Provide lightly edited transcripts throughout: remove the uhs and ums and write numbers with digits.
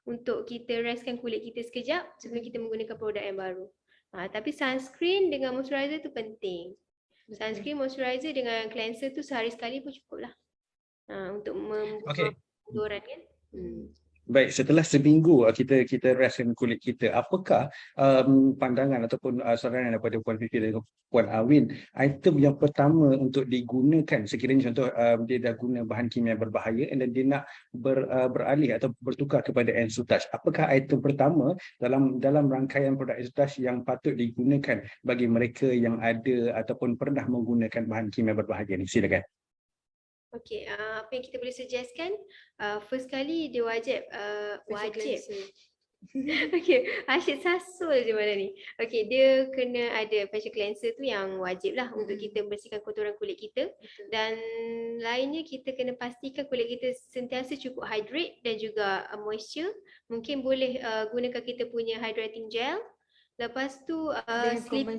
untuk kita restkan kulit kita sekejap sebelum kita menggunakan produk yang baru. Tapi sunscreen dengan moisturizer tu penting. Sunscreen, moisturizer dengan cleanser tu sehari sekali pun cukup lah. Untuk membuang Okey. kotoran kan. Baik, setelah seminggu kita restkan kulit kita, apakah pandangan ataupun saranan daripada Puan Fifi dan Puan Awin, item yang pertama untuk digunakan sekiranya contoh dia dah guna bahan kimia berbahaya dan dia nak beralih atau bertukar kepada Ensutouch. Apakah item pertama dalam rangkaian produk Ensutouch yang patut digunakan bagi mereka yang ada ataupun pernah menggunakan bahan kimia berbahaya ni? Silakan. Okey, apa yang kita boleh suggestkan, first kali dia wajib okey, asyik sasul je mana ni. Okey, dia kena ada facial cleanser tu yang wajib lah untuk kita bersihkan kotoran kulit kita. Dan lainnya kita kena pastikan kulit kita sentiasa cukup hydrate dan juga moisture. Mungkin boleh gunakan kita punya hydrating gel. Lepas tu serum.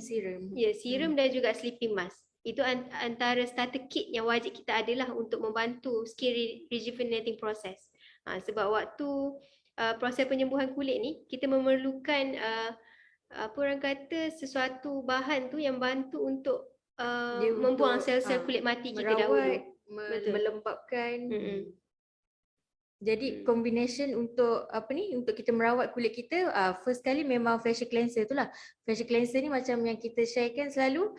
Serum dan juga sleeping mask. Itu antara starter kit yang wajib kita adalah untuk membantu skin rejuvenating process. Sebab waktu proses penyembuhan kulit ni, kita memerlukan apa orang kata sesuatu bahan tu yang bantu untuk membuang sel-sel kulit mati kita dahulu. Melembabkan. Jadi combination untuk untuk kita merawat kulit kita, first kali memang facial cleanser tu lah. Facial cleanser ni macam yang kita sharekan selalu,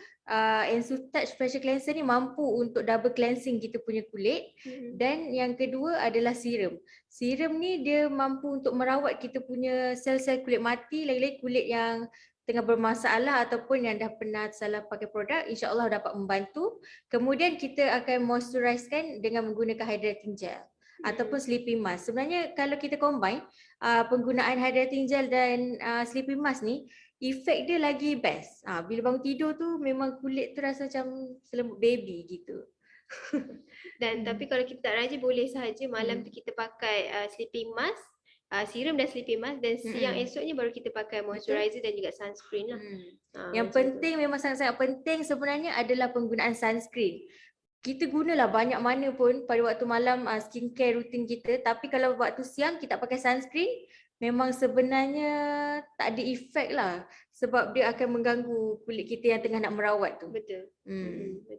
Ensutouch facial cleanser ni mampu untuk double cleansing kita punya kulit. Dan yang kedua adalah serum. Serum ni dia mampu untuk merawat kita punya sel-sel kulit mati, lagi-lagi kulit yang tengah bermasalah ataupun yang dah pernah salah pakai produk, insya-Allah dapat membantu. Kemudian kita akan moisturizekan dengan menggunakan hydrating gel ataupun sleeping mask. Sebenarnya kalau kita combine penggunaan hydrating gel dan sleeping mask ni, efek dia lagi best. Bila bangun tidur tu memang kulit tu rasa macam selembut baby gitu. Dan tapi kalau kita tak rajin, boleh sahaja malam tu kita pakai sleeping mask, serum dan sleeping mask, dan siang esoknya baru kita pakai moisturizer dan juga sunscreen lah. Yang penting memang sangat-sangat penting sebenarnya adalah penggunaan sunscreen. Kita gunalah banyak mana pun pada waktu malam skincare rutin kita, tapi kalau waktu siang kita pakai sunscreen, memang sebenarnya tak ada efek lah, sebab dia akan mengganggu kulit kita yang tengah nak merawat tu. Betul.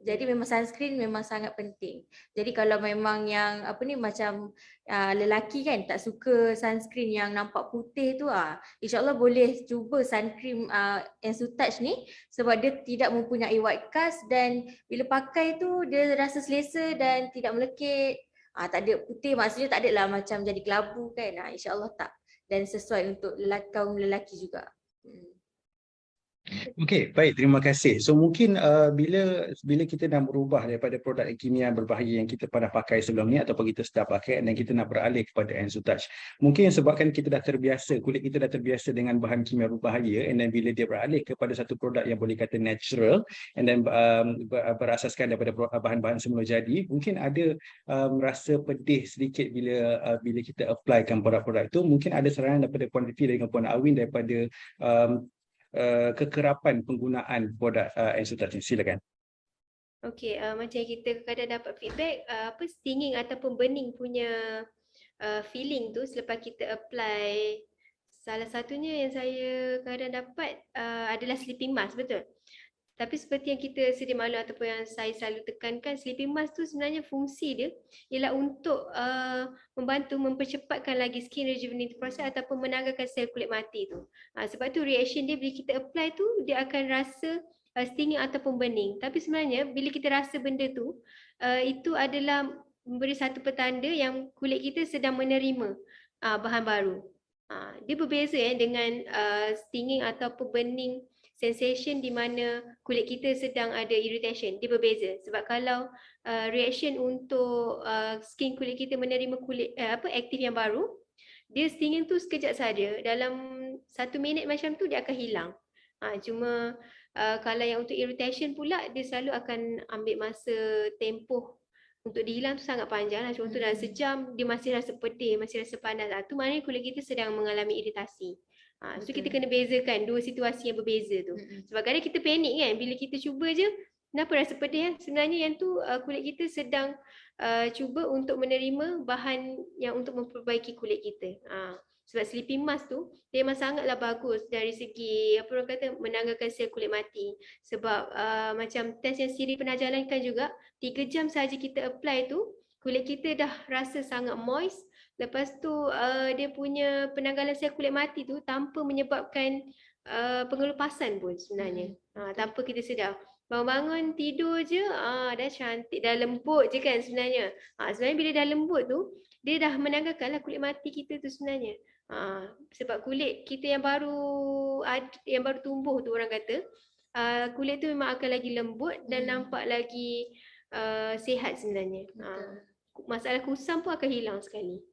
Jadi memang sunscreen memang sangat penting. Jadi kalau memang yang macam lelaki kan tak suka sunscreen yang nampak putih tu, insya-Allah boleh cuba sunscreen Ensutouch ni, sebab dia tidak mempunyai white cast dan bila pakai tu dia rasa selesa dan tidak melekit. Tak ada putih, maksudnya tak ada lah macam jadi kelabu kan. Insya-Allah tak. Dan sesuai untuk kaum lelaki juga. Okey, baik, terima kasih. So mungkin bila kita dah berubah daripada produk kimia berbahaya yang kita pernah pakai sebelum ni ataupun kita start pakai dan kita nak beralih kepada Ensutouch, mungkin sebabkan kita dah terbiasa, kulit kita dah terbiasa dengan bahan kimia berbahaya, and then bila dia beralih kepada satu produk yang boleh kata natural and then berasaskan daripada bahan-bahan semula jadi, mungkin ada rasa pedih sedikit bila kita applykan produk-produk itu. Mungkin ada saranan daripada Puan Fifi dan Puan Awin daripada kekerapan penggunaan produk Ensutouch ni. Silakan. Okey, macam kita kadang dapat feedback stinging ataupun burning punya feeling tu selepas kita apply. Salah satunya yang saya kadang dapat adalah sleeping mask, betul. Tapi seperti yang kita sedia maklum ataupun yang saya selalu tekankan, sleeping mask tu sebenarnya fungsi dia ialah untuk membantu mempercepatkan lagi skin rejuvenating process ataupun menanggalkan sel kulit mati tu. Sebab tu reaction dia bila kita apply tu, dia akan rasa stinging ataupun burning. Tapi sebenarnya bila kita rasa benda tu, itu adalah memberi satu petanda yang kulit kita sedang menerima bahan baru. Dia berbeza dengan stinging ataupun burning sensation di mana kulit kita sedang ada irritation. Dia berbeza. Sebab kalau reaction untuk skin kulit kita menerima aktif yang baru, dia stinging tu sekejap saja. Dalam 1 minit macam tu dia akan hilang. Cuma kalau yang untuk irritation pula, dia selalu akan ambil masa tempoh untuk dihilang tu sangat panjang lah. Contoh dalam sejam dia masih rasa pedih, masih rasa panas. Tu maknanya kulit kita sedang mengalami iritasi. So kita kena bezakan dua situasi yang berbeza tu. Sebab kadang kita panik kan bila kita cuba je, kenapa rasa pedih? Sebenarnya yang tu kulit kita sedang cuba untuk menerima bahan yang untuk memperbaiki kulit kita. Sebab sleeping mask tu dia memang sangatlah bagus dari segi apa orang kata menanggalkan sel kulit mati. Sebab macam test yang Siri pernah jalankan juga, 3 jam saja kita apply tu, kulit kita dah rasa sangat moist. Lepas tu dia punya penanggalan sel kulit mati tu tanpa menyebabkan pengelupasan pun sebenarnya. Tanpa kita sedar. Bangun-bangun tidur je dah cantik, dah lembut je kan sebenarnya. Sebenarnya bila dah lembut tu, dia dah menanggalkanlah kulit mati kita tu sebenarnya. Sebab kulit kita yang baru tumbuh tu orang kata, kulit tu memang akan lagi lembut dan nampak lagi sihat sebenarnya. Masalah kusam pun akan hilang sekali.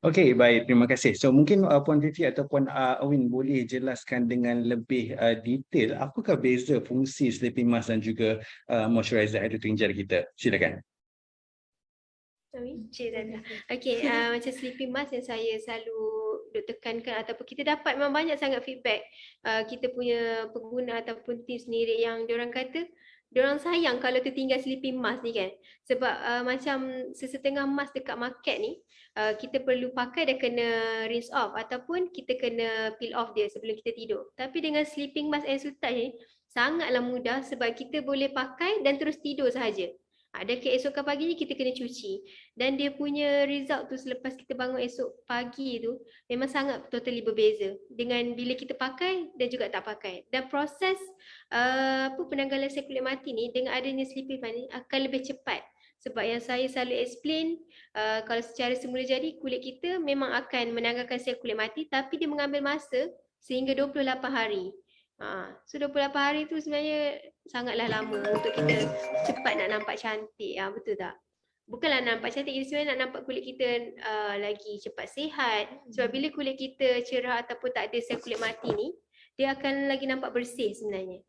Okey, baik. Terima kasih. So mungkin Puan Fifi atau Puan Awin boleh jelaskan dengan lebih detail apakah beza fungsi sleeping mask dan juga moisturizer hydrating gel kita. Silakan. Okey, macam sleeping mask yang saya selalu duk tekankan ataupun kita dapat memang banyak sangat feedback kita punya pengguna ataupun tim sendiri yang diorang kata diorang sayang kalau tertinggal sleeping mask ni kan. Sebab macam sesetengah mask dekat market ni kita perlu pakai dan kena rinse off ataupun kita kena peel off dia sebelum kita tidur. Tapi dengan sleeping mask Ensutage ni sangatlah mudah sebab kita boleh pakai dan terus tidur sahaja. Dan keesokan paginya kita kena cuci. Dan dia punya result tu selepas kita bangun esok pagi tu memang sangat totally berbeza dengan bila kita pakai dan juga tak pakai. Dan proses penanggalan sel kulit mati ni dengan adanya sleeping mask ni akan lebih cepat. Sebab yang saya selalu explain, kalau secara semula jadi kulit kita memang akan menanggalkan sel kulit mati tapi dia mengambil masa sehingga 28 hari. So 28 hari tu sebenarnya sangatlah lama untuk kita cepat nak nampak cantik. Betul tak? Bukanlah nampak cantik, sebenarnya nak nampak kulit kita lagi cepat sihat. Sebab bila kulit kita cerah ataupun tak ada sel kulit mati ni, dia akan lagi nampak bersih sebenarnya.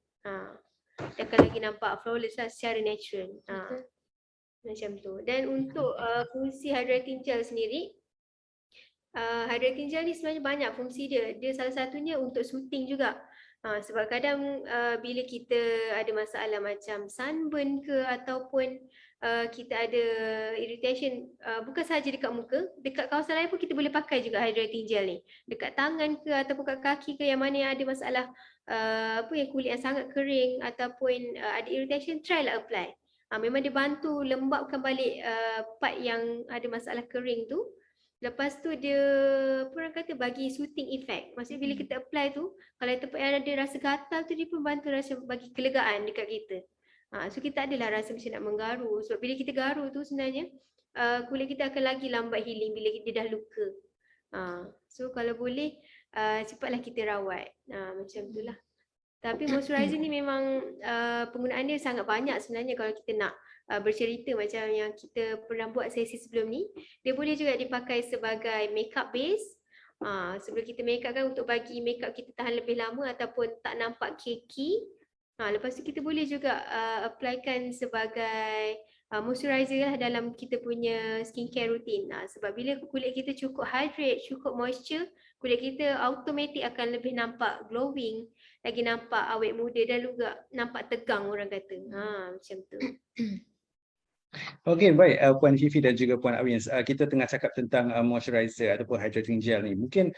Dia akan lagi nampak flawless lah secara natural. Macam tu. Dan untuk fungsi hydrating gel sendiri, hydrating gel ni sebenarnya banyak fungsi dia. Dia salah satunya untuk soothing juga. Sebab kadang bila kita ada masalah macam sunburn ke ataupun kita ada irritation bukan sahaja dekat muka, dekat kawasan lain pun kita boleh pakai juga hydrating gel ni. Dekat tangan ke ataupun kat kaki ke yang mana yang ada masalah yang kulit yang sangat kering ataupun ada irritation, try lah apply. Memang dia bantu lembapkan balik part yang ada masalah kering tu. Lepas tu dia orang kata bagi soothing effect. Maksudnya bila kita apply tu, kalau tempat yang ada rasa gatal tu dia pun bantu rasa bagi kelegaan dekat kita. So kita adalah rasa macam nak menggaru. Sebab bila kita garu tu sebenarnya kulit kita akan lagi lambat healing bila kita dah luka. So kalau boleh cepatlah kita rawat. Macam tu lah. Tapi moisturizer ni memang penggunaan dia sangat banyak sebenarnya kalau kita nak bercerita macam yang kita pernah buat sesi sebelum ni. Dia boleh juga dipakai sebagai makeup base. Sebelum kita makeup kan untuk bagi makeup kita tahan lebih lama ataupun tak nampak cakey. Lepas tu kita boleh juga applykan sebagai moisturizer lah dalam kita punya skincare routine. Sebab bila kulit kita cukup hydrate, cukup moisture, kulit kita automatic akan lebih nampak glowing, lagi nampak awet muda dan juga nampak tegang orang kata. Macam tu. Okey, baik Puan Fifi dan juga Puan Awin. Kita tengah cakap tentang moisturizer ataupun hydrating gel ni. Mungkin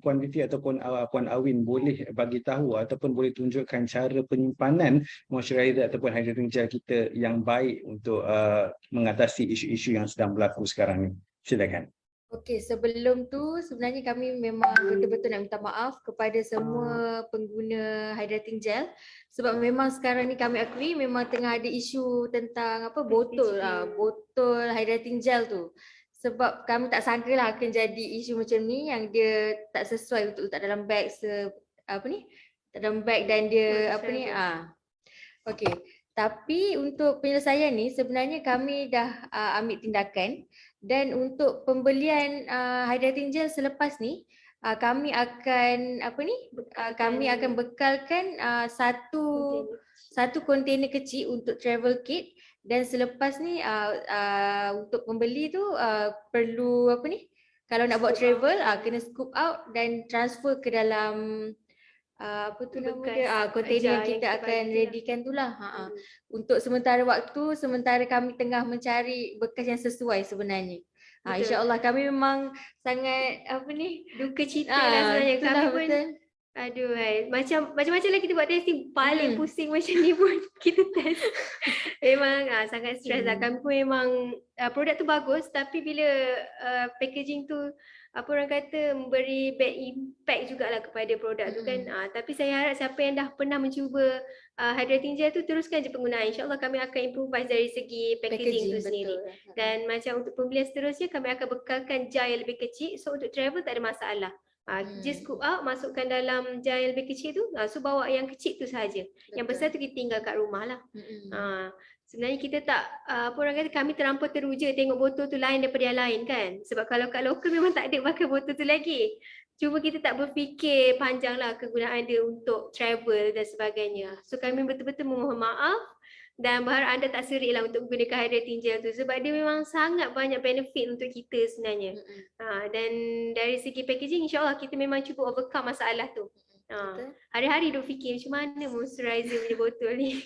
Puan Fifi ataupun Puan Awin boleh bagi tahu ataupun boleh tunjukkan cara penyimpanan moisturizer ataupun hydrating gel kita yang baik untuk mengatasi isu-isu yang sedang berlaku sekarang ni. Silakan. Okey, sebelum tu sebenarnya kami memang betul-betul nak minta maaf kepada semua pengguna hydrating gel sebab memang sekarang ni kami akui memang tengah ada isu tentang botol hydrating gel tu. Sebab kami tak sangka lah akan jadi isu macam ni yang dia tak sesuai untuk letak dalam beg dalam beg dan dia okey. Tapi untuk penyelesaian ni sebenarnya kami dah ambil tindakan. Dan untuk pembelian hydrating gel selepas ni kami akan kami akan bekalkan satu kontainer kecil untuk travel kit dan selepas ni untuk pembeli tu perlu kalau nak buat travel kena scoop out dan transfer ke dalam kontainer yang kita akan readykan tu lah. Untuk sementara waktu, sementara kami tengah mencari bekas yang sesuai sebenarnya. Betul. InsyaAllah kami memang sangat Duka cita lah sebenarnya. itulah, Kami pun betul. aduh macam-macam lah kita buat testing. Paling pusing macam ni pun kita test. Memang sangat stres lah. Kami pun memang produk tu bagus, tapi bila packaging tu apa orang kata memberi bad impact jugalah kepada produk tu kan. Tapi saya harap siapa yang dah pernah mencuba hydrating gel tu teruskan je penggunaan. InsyaAllah kami akan improvise dari segi packaging tu sendiri. Dan macam untuk pembelian seterusnya kami akan bekalkan jar yang lebih kecil. So untuk travel tak ada masalah. Just scoop out, masukkan dalam jar yang lebih kecil tu. So bawa yang kecil tu saja. Yang besar tu kita tinggal kat rumah lah. Sebenarnya kita tak, apa orang kata, kami terlampau teruja tengok botol tu lain daripada yang lain kan. Sebab kalau kat lokal memang tak ada pakai botol tu lagi. Cuma kita tak berfikir panjang lah kegunaan dia untuk travel dan sebagainya. So kami betul-betul memohon maaf dan berharap anda tak serik lah untuk menggunakan hydrating gel tu sebab dia memang sangat banyak benefit untuk kita sebenarnya. Dan dari segi packaging insyaAllah kita memang cuba overcome masalah tu. Hari-hari duk fikir macam mana moisturizer punya botol ni.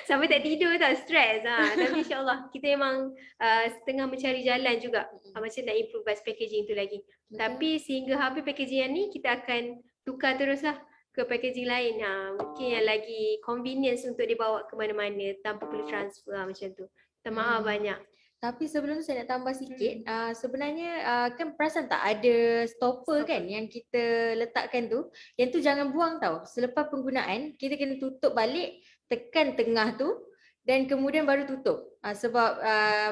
Sampai tak tidur tau, stres. Tapi insyaAllah kita memang setengah mencari jalan juga macam nak improvise packaging tu lagi. Tapi sehingga habis packaging yang ni kita akan tukar terus lah ke packaging lain. Mungkin yang lagi convenience untuk dibawa ke mana-mana tanpa perlu transfer macam tu. Minta maaf banyak. Tapi sebelum tu saya nak tambah sikit, sebenarnya kan perasan tak ada stopper kan yang kita letakkan tu, yang tu jangan buang tau. Selepas penggunaan kita kena tutup balik, tekan tengah tu dan kemudian baru tutup. Sebab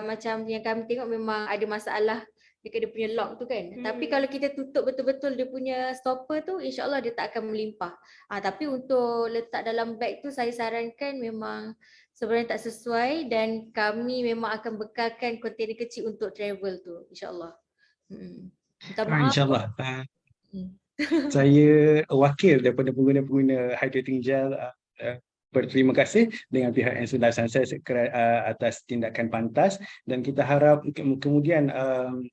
macam yang kami tengok memang ada masalah dekat dia punya lock tu kan. Tapi kalau kita tutup betul-betul dia punya stopper tu, insyaAllah dia tak akan melimpah. Tapi untuk letak dalam beg tu saya sarankan memang sebenarnya tak sesuai dan kami memang akan bekalkan kontainer kecil untuk travel tu, insyaAllah. Minta maaf. InsyaAllah. Saya wakil daripada pengguna-pengguna hydrating gel berterima kasih dengan pihak Ensun Life Sciences atas tindakan pantas dan kita harap kemudian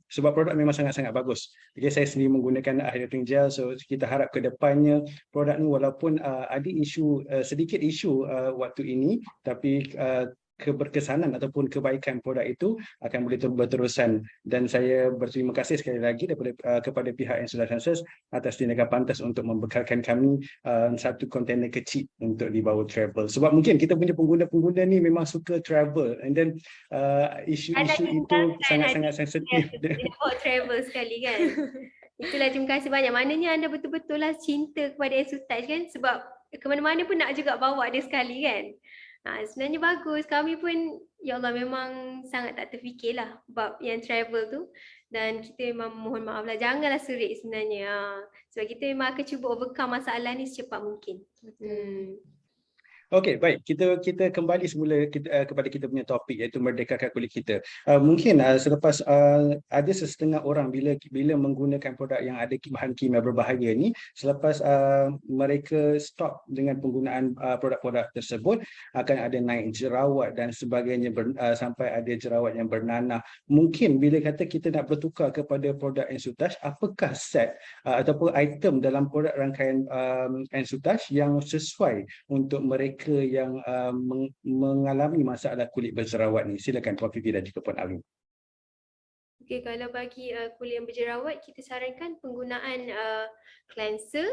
sebab produk memang sangat-sangat bagus. Okay, saya sendiri menggunakan hydrating gel, so kita harap ke depannya produk ni walaupun ada sedikit isu waktu ini, tapi keberkesanan ataupun kebaikan produk itu akan boleh berterusan dan saya berterima kasih sekali lagi kepada pihak Ensun Life Sciences atas tindakan pantas untuk membekalkan kami satu kontainer kecil untuk dibawa travel sebab mungkin kita punya pengguna-pengguna ni memang suka travel and then isu-isu itu sangat-sangat sensitif. Bawa travel sekali kan. Itulah, terima kasih banyak. Maknanya anda betul-betul lah cinta kepada Ensun Touch kan sebab ke mana-mana pun nak juga bawa dia sekali kan. Sebenarnya bagus. Kami pun ya Allah memang sangat tak terfikirlah bab yang travel tu dan kita memang mohon maaf lah. Janganlah serik sebenarnya. Sebab kita memang akan cuba overcome masalah ni secepat mungkin. Okey, baik. Kita kembali semula kepada kita punya topik iaitu merdekakan kulit kita. Mungkin selepas ada setengah orang bila menggunakan produk yang ada bahan kimia berbahaya ni, selepas mereka stop dengan penggunaan produk-produk tersebut, akan ada naik jerawat dan sebagainya sampai ada jerawat yang bernanah. Mungkin bila kata kita nak bertukar kepada produk Ensun Touch, apakah set ataupun item dalam produk rangkaian Ensun Touch yang sesuai untuk mereka yang mengalami masalah kulit berjerawat ni? Silakan Puan Fifi dan juga Puan Alwi. Okey, kalau bagi kulit yang berjerawat, kita sarankan penggunaan cleanser,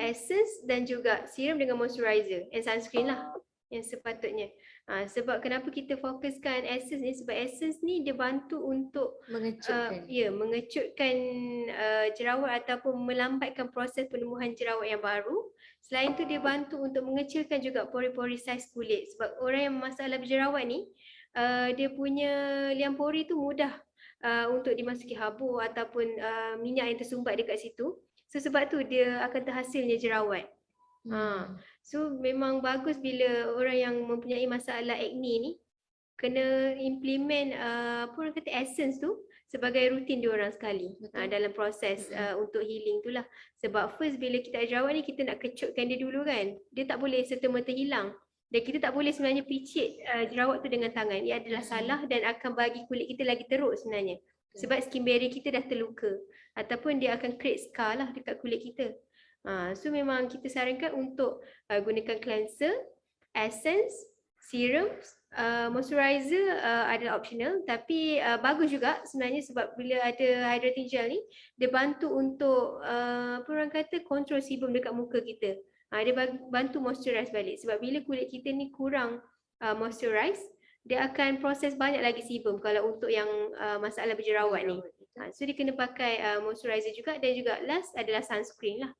essence dan juga serum dengan moisturizer and sunscreen lah yang sepatutnya. Sebab kenapa kita fokuskan essence ni, sebab essence ni dia bantu untuk mengecutkan jerawat ataupun melambatkan proses penumbuhan jerawat yang baru. Selain tu dia bantu untuk mengecilkan juga pori-pori saiz kulit sebab orang yang masalah berjerawat ni dia punya liang pori tu mudah untuk dimasuki habuk ataupun minyak yang tersumbat dekat situ. So sebab tu dia akan terhasilnya jerawat. So memang bagus bila orang yang mempunyai masalah acne ni kena implement apa orang kata essence tu sebagai rutin diorang sekali dalam proses untuk healing tu lah. Sebab first bila kita ada jerawat ni kita nak kecutkan dia dulu kan. Dia tak boleh serta-merta hilang. Dan kita tak boleh sebenarnya picit jerawat tu dengan tangan. Ia adalah salah dan akan bagi kulit kita lagi teruk sebenarnya. Sebab skin barrier kita dah terluka. Ataupun dia akan create scar lah dekat kulit kita. So memang kita sarankan untuk gunakan cleanser, essence, serum, moisturizer adalah optional, tapi bagus juga sebenarnya sebab bila ada hydrating gel ni dia bantu untuk apa orang kata control sebum dekat muka kita. Dia bantu moisturize balik sebab bila kulit kita ni kurang moisturize, dia akan proses banyak lagi sebum kalau untuk yang masalah berjerawat ni. So dia kena pakai moisturizer juga, dan juga last adalah sunscreen lah.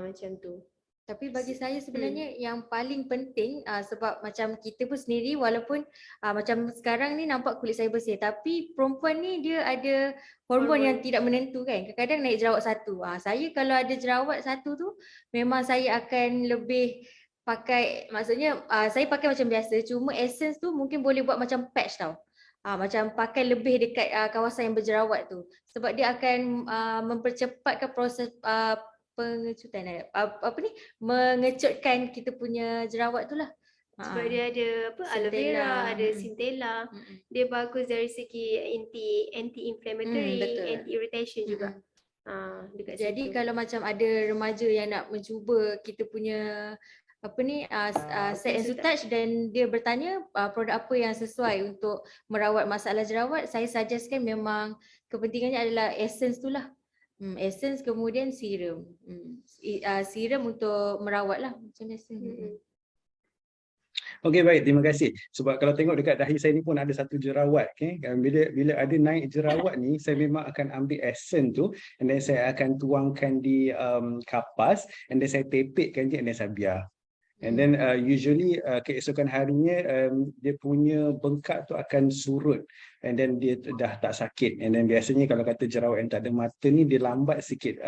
Macam tu. Tapi bagi saya sebenarnya yang paling penting sebab macam kita pun sendiri walaupun macam sekarang ni nampak kulit saya bersih, tapi perempuan ni dia ada hormon yang tidak menentu kan. Kadang-kadang naik jerawat satu. Saya kalau ada jerawat satu tu memang saya akan lebih pakai, maksudnya saya pakai macam biasa, cuma essence tu mungkin boleh buat macam patch tau. Macam pakai lebih dekat kawasan yang berjerawat tu sebab dia akan mempercepatkan proses pengecutan mengecutkan kita punya jerawat tu lah. Sebab dia ada aloe vera, ada centella. Dia bagus dari segi anti-inflammatory, anti-irritation juga. Jadi kalau macam ada remaja yang nak mencuba kita punya set EnsuTouch dan dia bertanya produk apa yang sesuai untuk merawat masalah jerawat, saya suggestkan memang kepentingannya adalah essence tu lah. Essence kemudian serum. Serum untuk merawat lah macam biasa. Okey, baik, terima kasih. Sebab kalau tengok dekat dahi saya ni pun ada satu jerawat, okay? Bila ada naik jerawat ni, saya memang akan ambil essence tu and then saya akan tuangkan di kapas and then saya tepekkan je and then saya biar. And then usually keesokan harinya dia punya bengkak tu akan surut and then dia dah tak sakit. And then biasanya kalau kata jerawat yang tak ada mata ni dia lambat sikit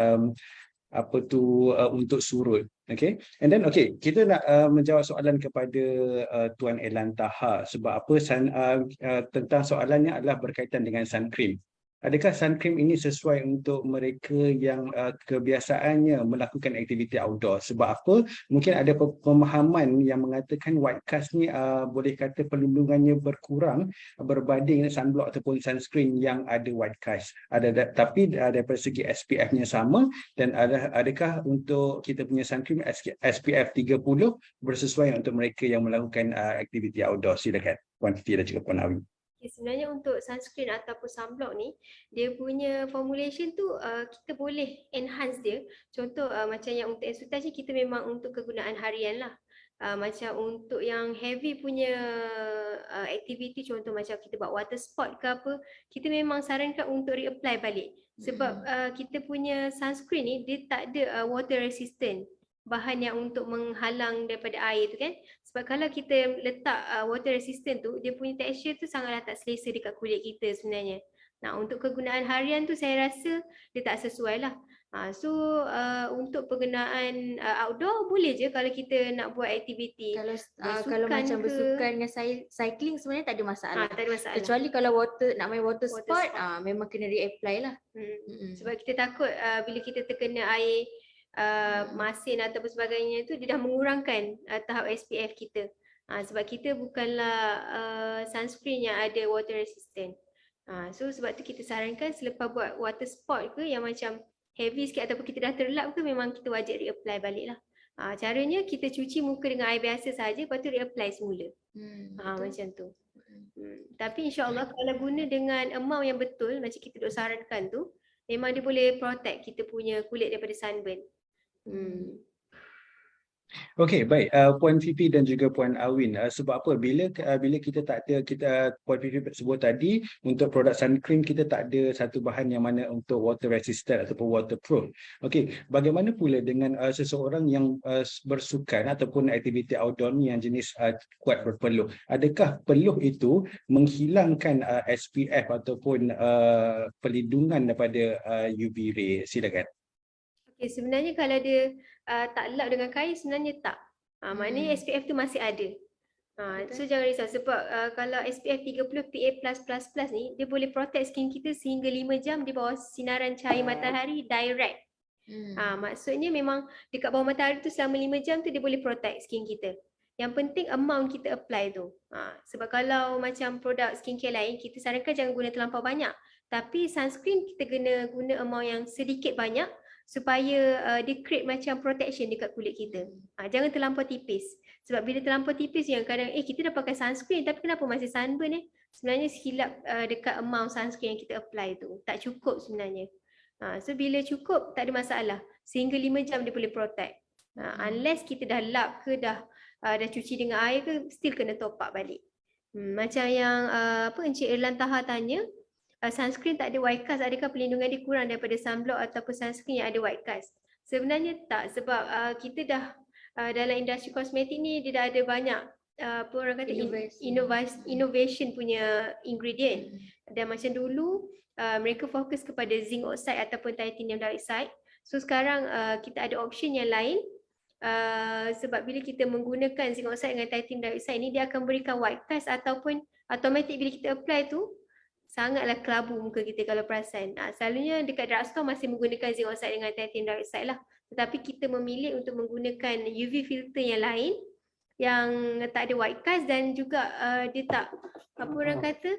untuk surut. Okay. And then kita nak menjawab soalan kepada Tuan Elan Taha sebab apa tentang soalannya adalah berkaitan dengan sun cream. Adakah sun cream ini sesuai untuk mereka yang kebiasaannya melakukan aktiviti outdoor? Sebab apa? Mungkin ada pemahaman yang mengatakan white cast ni boleh kata perlindungannya berkurang berbanding sunblock ataupun sunscreen yang ada white cast. Tapi daripada segi SPF-nya sama, dan adakah untuk kita punya sun cream SPF 30 bersesuaian untuk mereka yang melakukan aktiviti outdoor? Silakan Puan Titi dan juga Puan Awi. Sebenarnya untuk sunscreen ataupun sunblock ni, dia punya formulation tu kita boleh enhance dia. Contoh macam yang untuk EnsuTouch ni kita memang untuk kegunaan harian lah. Macam untuk yang heavy punya aktiviti, contoh macam kita buat water sport ke apa, kita memang sarankan untuk reapply balik. Sebab kita punya sunscreen ni dia tak ada water resistant, bahan yang untuk menghalang daripada air tu kan. Sebab kalau kita letak water resistant tu, dia punya texture tu sangatlah tak selesa dekat kulit kita sebenarnya. Untuk kegunaan harian tu saya rasa dia tak sesuai lah. So untuk penggunaan outdoor boleh je kalau kita nak buat aktiviti. Kalau macam bersukan dengan cycling sebenarnya tak ada masalah. Tak ada masalah. Kecuali kalau nak main water sport, memang kena reapply lah. Sebab kita takut bila kita terkena air masin ataupun sebagainya tu, dia dah mengurangkan tahap SPF kita. Sebab kita bukanlah sunscreen yang ada water resistant. So sebab tu kita sarankan selepas buat water sport ke yang macam heavy sikit ataupun kita dah terlap ke, memang kita wajib reapply balik lah. Caranya kita cuci muka dengan air biasa saja, lepas tu reapply semula. Macam tu. Tapi insyaAllah kalau guna dengan amount yang betul macam kita duk sarankan tu, memang dia boleh protect kita punya kulit daripada sunburn. Okey, baik, Puan Fifi dan juga Puan Awin, sebab apa bila kita tak ada, Puan Fifi sebut tadi untuk produk sun cream kita tak ada satu bahan yang mana untuk water resistant ataupun waterproof. Okey, bagaimana pula dengan seseorang yang bersukan ataupun aktiviti outdoor ni yang jenis kuat berpeluh? Adakah peluh itu menghilangkan SPF ataupun perlindungan daripada UV ray? Silakan. Okay, sebenarnya kalau dia tak lap dengan kain, sebenarnya tak. Maknanya SPF tu masih ada. So jangan risau sebab kalau SPF 30 PA+++ ni, dia boleh protect skin kita sehingga 5 jam di bawah sinaran cahaya matahari direct. Maksudnya memang dekat bawah matahari tu selama 5 jam tu dia boleh protect skin kita. Yang penting amount kita apply tu. Sebab kalau macam produk skincare lain, kita sarankan jangan guna terlampau banyak. Tapi sunscreen kita kena guna amount yang sedikit banyak supaya dia create macam protection dekat kulit kita. Jangan terlampau tipis. Sebab bila terlampau tipis yang kadang kita dah pakai sunscreen tapi kenapa masih sunburn Sebenarnya silap dekat amount sunscreen yang kita apply tu. Tak cukup sebenarnya. So bila cukup tak ada masalah. Sehingga 5 jam dia boleh protect. Unless kita dah lap ke dah cuci dengan air ke, still kena top up balik. Macam yang Encik Erlan Taha tanya, sunscreen tak ada white cast, adakah perlindungan dia kurang daripada sunblock ataupun sunscreen yang ada white cast? Sebenarnya tak, sebab kita dah dalam industri kosmetik ni dia dah ada banyak apa orang kata innovation punya ingredient. Dan macam dulu mereka fokus kepada zinc oxide ataupun titanium dioxide. So sekarang kita ada option yang lain. Sebab bila kita menggunakan zinc oxide dengan titanium dioxide ni, dia akan berikan white cast ataupun automatic bila kita apply tu sangatlah kelabu muka kita kalau perasan. Selalunya dekat drugstore masih menggunakan zinc oxide dengan titanium dioxide lah. Tetapi kita memilih untuk menggunakan UV filter yang lain yang tak ada white cast dan juga dia tak apa orang kata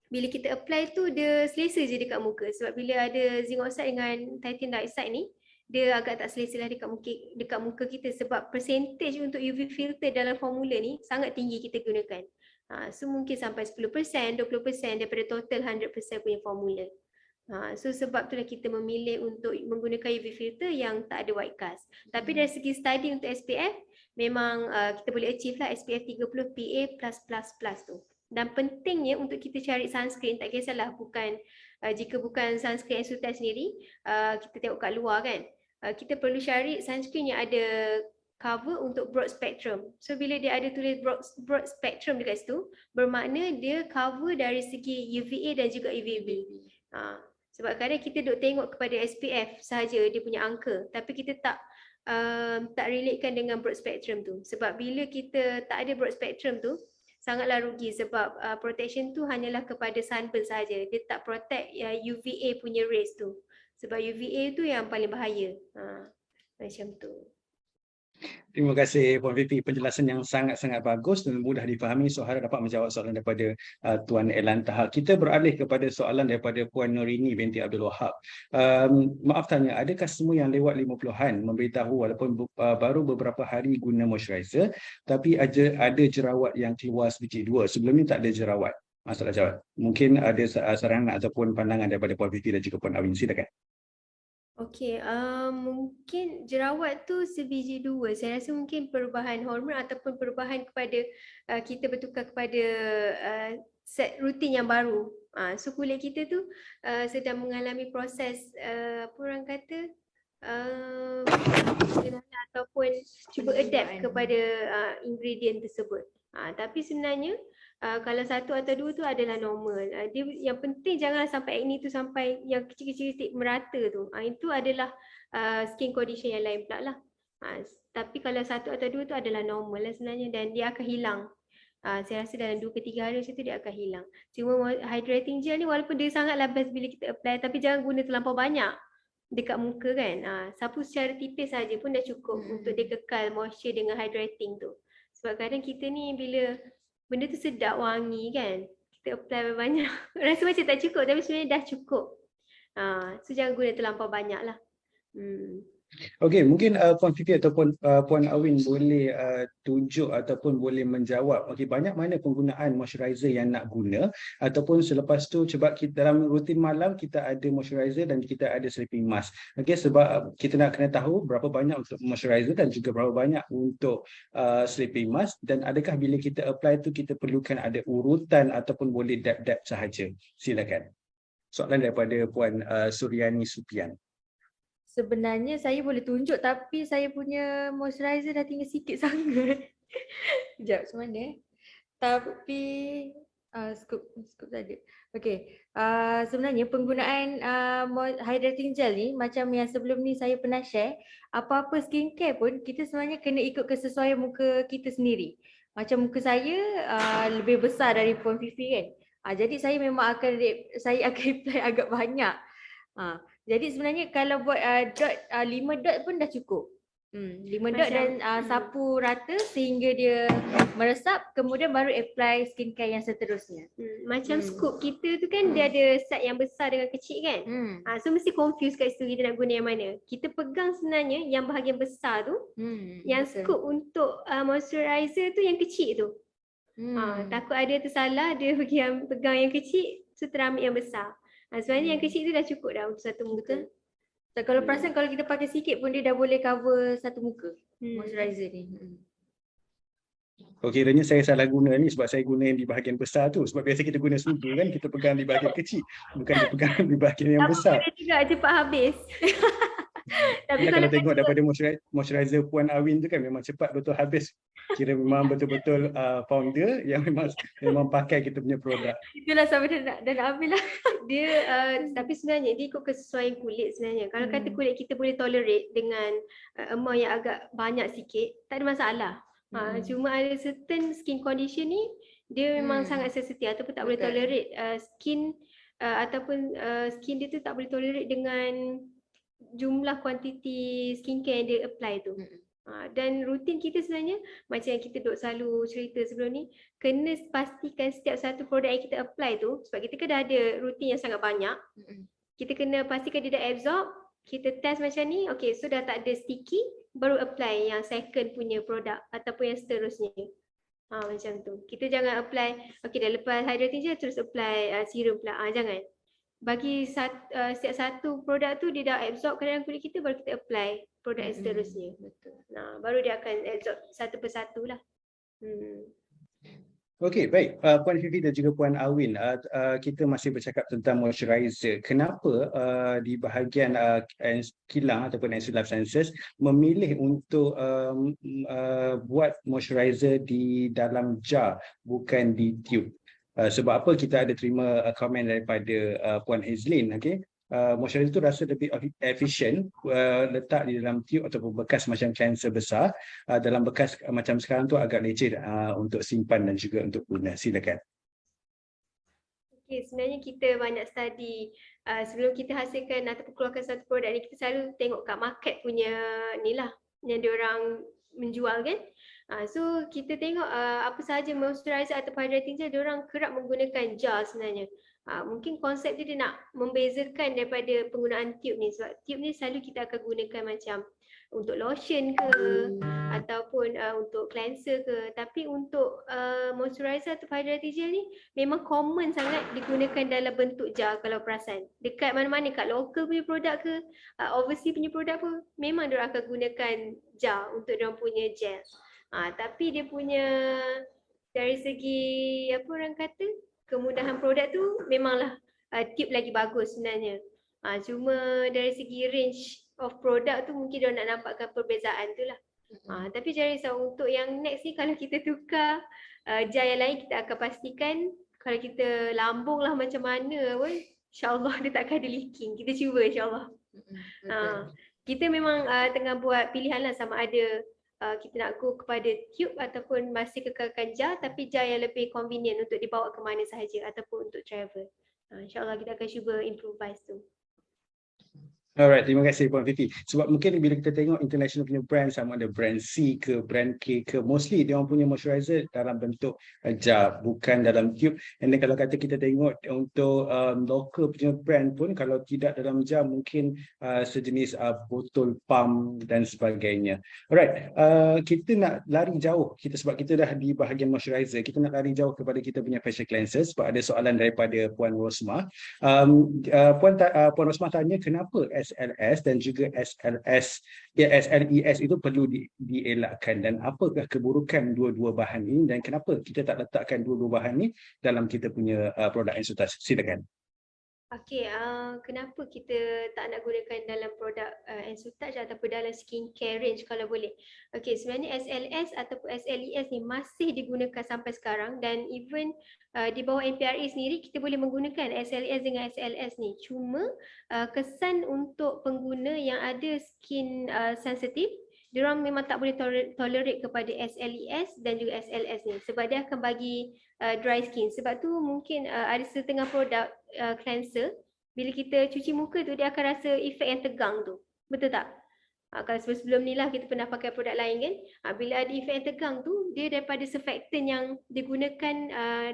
bila kita apply tu dia selesa je dekat muka. Sebab bila ada zinc oxide dengan titanium dioxide ni dia agak tak selesa lah dekat muka kita sebab percentage untuk UV filter dalam formula ni sangat tinggi kita gunakan. So mungkin sampai 10%, 20% daripada total 100% punya formula. So sebab itulah kita memilih untuk menggunakan UV filter yang tak ada white cast. Tapi dari segi study untuk SPF, memang kita boleh achieve lah SPF 30 PA+++ tu. Dan pentingnya untuk kita cari sunscreen, tak kisahlah jika bukan sunscreen Ensuite sendiri, kita tengok kat luar kan. Kita perlu cari sunscreen yang ada cover untuk broad spectrum. So bila dia ada tulis broad spectrum dekat situ, bermakna dia cover dari segi UVA dan juga UVB. Sebab kadang kita duk tengok kepada SPF sahaja dia punya angka, tapi kita tak relatekan dengan broad spectrum tu. Sebab bila kita tak ada broad spectrum tu, sangatlah rugi sebab protection tu hanyalah kepada sunburn sahaja. Dia tak protect UVA punya rays tu. Sebab UVA tu yang paling bahaya. Macam tu. Terima kasih Puan VP, penjelasan yang sangat-sangat bagus dan mudah difahami. So harap dapat menjawab soalan daripada Tuan Erlan Taha. Kita beralih kepada soalan daripada Puan Nurini binti Abdul Wahab. Maaf tanya, adakah semua yang lewat 50-an memberitahu walaupun baru beberapa hari guna moisturizer tapi ada jerawat yang keluar sebiji 2, sebelum ni tak ada jerawat? Masalah jawab. Mungkin ada sarangan ataupun pandangan daripada Puan VP dan juga Puan Awin, silakan. Okey, mungkin jerawat tu sebiji 2. Saya rasa mungkin perubahan hormon ataupun perubahan kepada kita bertukar kepada set rutin yang baru. So kulit kita tu sedang mengalami proses apa orang kata ataupun cuba adapt kepada ingredient tersebut. Tapi sebenarnya kalau 1 atau 2 tu adalah normal. Dia yang penting jangan sampai acne tu sampai yang kecil-kecil titik merata tu. Itu adalah skin condition yang lain pula lah. Tapi kalau 1 atau 2 tu adalah normal lah sebenarnya dan dia akan hilang. Saya rasa dalam 2 ke 3 hari macam tu dia akan hilang. Cuma hydrating gel ni walaupun dia sangatlah best bila kita apply, tapi jangan guna terlampau banyak dekat muka kan. Sapu secara tipis saja pun dah cukup untuk dia kekal moisture dengan hydrating tu. Sebab kadang kita ni bila benda tu sedap, wangi kan, kita apply banyak rasa macam tak cukup tapi sebenarnya dah cukup. So jangan guna terlampau banyak lah. Okey, mungkin Puan Fifi ataupun Puan Awin boleh tunjuk ataupun boleh menjawab banyak mana penggunaan moisturizer yang nak guna, ataupun selepas tu sebab kita dalam rutin malam kita ada moisturizer dan kita ada sleeping mask. Okey, sebab kita nak kena tahu berapa banyak untuk moisturizer dan juga berapa banyak untuk sleeping mask, dan adakah bila kita apply tu kita perlukan ada urutan ataupun boleh dab-dab sahaja. Silakan. Soalan daripada Puan Suryani Supian. Sebenarnya saya boleh tunjuk tapi saya punya moisturizer dah tinggal sikit sangat. Sekejap, macam mana Tapi scoop saja. Okey. Sebenarnya penggunaan hydrating gel ni macam yang sebelum ni saya pernah share, apa-apa skincare pun kita sebenarnya kena ikut kesesuaian muka kita sendiri. Macam muka saya lebih besar dari Puan Fifi kan. Jadi saya memang akan apply agak banyak. Jadi sebenarnya kalau buat 5 dot pun dah cukup. Dot dan sapu rata sehingga dia meresap, kemudian baru apply skincare yang seterusnya. Macam scoop kita tu kan dia ada set yang besar dengan kecil kan. So mesti confuse kat situ kita nak guna yang mana. Kita pegang sebenarnya yang bahagian besar tu, yang scoop untuk moisturizer tu yang kecil tu. Takut ada tersalah dia pegang yang kecil, so terambil yang besar. Sebenarnya yang kecil tu dah cukup dah untuk satu muka. So, kalau perasan kalau kita pakai sikit pun dia dah boleh cover satu muka moisturizer ni. Kiranya saya salah guna ni sebab saya guna yang di bahagian besar tu. Sebab biasa kita guna sudu kan, kita pegang di bahagian kecil, bukan dipegang di bahagian yang besar. Dia juga cepat habis. Tapi kalau tengok daripada moisturizer Puan Awin tu kan memang cepat betul habis. Kira memang betul-betul founder yang memang pakai kita punya produk. Itulah sampai dah nak habis lah. Dia tapi sebenarnya dia ikut kesesuaian kulit sebenarnya. Kalau kata kulit kita boleh tolerate dengan amount yang agak banyak sikit, tak ada masalah. Cuma ada certain skin condition ni dia memang sangat sensitif ataupun tak boleh tolerate skin ataupun skin dia tu tak boleh tolerate dengan jumlah kuantiti skincare yang dia apply tu. Dan rutin kita sebenarnya macam yang kita duk selalu cerita sebelum ni, kena pastikan setiap satu produk yang kita apply tu, sebab kita kan dah ada rutin yang sangat banyak, kita kena pastikan dia dah absorb, kita test macam ni, okay, so dah tak ada sticky, baru apply yang second punya produk ataupun yang seterusnya. Macam tu. Kita jangan apply, okay dah lepas hydrating gel terus apply serum pula. Jangan. Bagi setiap satu produk tu dia dah absorb ke dalam kulit kita, baru kita apply produk yang seterusnya. Betul. Baru dia akan absorb satu persatu lah. Okey, baik. Puan Fifi dan juga Puan Awin, kita masih bercakap tentang moisturizer. Kenapa di bahagian kilang ataupun Ansell Life Sciences memilih untuk buat moisturizer di dalam jar, bukan di tube? Sebab apa kita ada terima komen daripada Puan Hazlin, okey? Moisturizer itu rasa lebih efisien letak di dalam tube ataupun bekas macam cleanser besar. Dalam bekas macam sekarang tu agak leceh untuk simpan dan juga untuk guna. Silakan. Okay, sebenarnya kita banyak study sebelum kita hasilkan ataupun keluarkan satu produk ni, kita selalu tengok kat market punya ni lah yang diorang menjual kan. So kita tengok apa sahaja moisturizer atau hydrating gel diorang kerap menggunakan jar sebenarnya. Mungkin konsep dia nak membezakan daripada penggunaan tube ni, sebab tube ni selalu kita akan gunakan macam untuk lotion ke ataupun untuk cleanser ke, tapi untuk moisturizer atau hydrating gel ni memang common sangat digunakan dalam bentuk jar. Kalau perasan dekat mana-mana, kat local punya produk ke overseas punya produk pun memang diorang akan gunakan jar untuk diorang punya gel. Tapi dia punya dari segi apa orang kata kemudahan produk tu memanglah tube lagi bagus sebenarnya. Cuma dari segi range of produk tu mungkin dia nak nampakkan perbezaan tu lah. Tapi jangan risau, untuk yang next ni kalau kita tukar jar yang lain, kita akan pastikan kalau kita lambung lah macam mana pun, insyaAllah dia takkan ada leaking. Kita cuba insyaAllah. Kita memang tengah buat pilihan lah sama ada kita nak go kepada tube ataupun masih kekalkan jar, tapi jar yang lebih convenient untuk dibawa ke mana sahaja ataupun untuk travel. InsyaAllah kita akan cuba improvise tu. Alright, terima kasih Puan Fifi. Sebab mungkin bila kita tengok international punya brand, sama ada brand C ke brand K ke, mostly dia orang punya moisturizer dalam bentuk jar, bukan dalam tube. And then kalau kata kita tengok untuk local punya brand pun, kalau tidak dalam jar mungkin sejenis botol pump dan sebagainya. Alright, kita nak lari jauh, sebab kita dah di bahagian moisturizer, kita nak lari jauh kepada kita punya facial cleanser. Sebab ada soalan daripada Puan Rosmah. Puan Rosmah tanya kenapa SLS dan juga SLES itu perlu dielakkan, dan apakah keburukan dua-dua bahan ini, dan kenapa kita tak letakkan dua-dua bahan ini dalam kita punya produk Ensutouch. Silakan. Okey, kenapa kita tak nak gunakan dalam produk Ensutouch ataupun dalam skincare range kalau boleh? Okey, sebenarnya SLS ataupun SLES ni masih digunakan sampai sekarang, dan even di bawah NPRA sendiri kita boleh menggunakan SLS dengan SLS ni. Cuma kesan untuk pengguna yang ada skin sensitif, diorang memang tak boleh tolerate kepada SLES dan juga SLS ni, sebab dia akan bagi dry skin. Sebab tu mungkin ada setengah produk cleanser, bila kita cuci muka tu dia akan rasa efek yang tegang tu. Betul tak? Kalau sebelum ni lah kita pernah pakai produk lain kan, bila ada efek yang tegang tu, dia daripada surfactant yang digunakan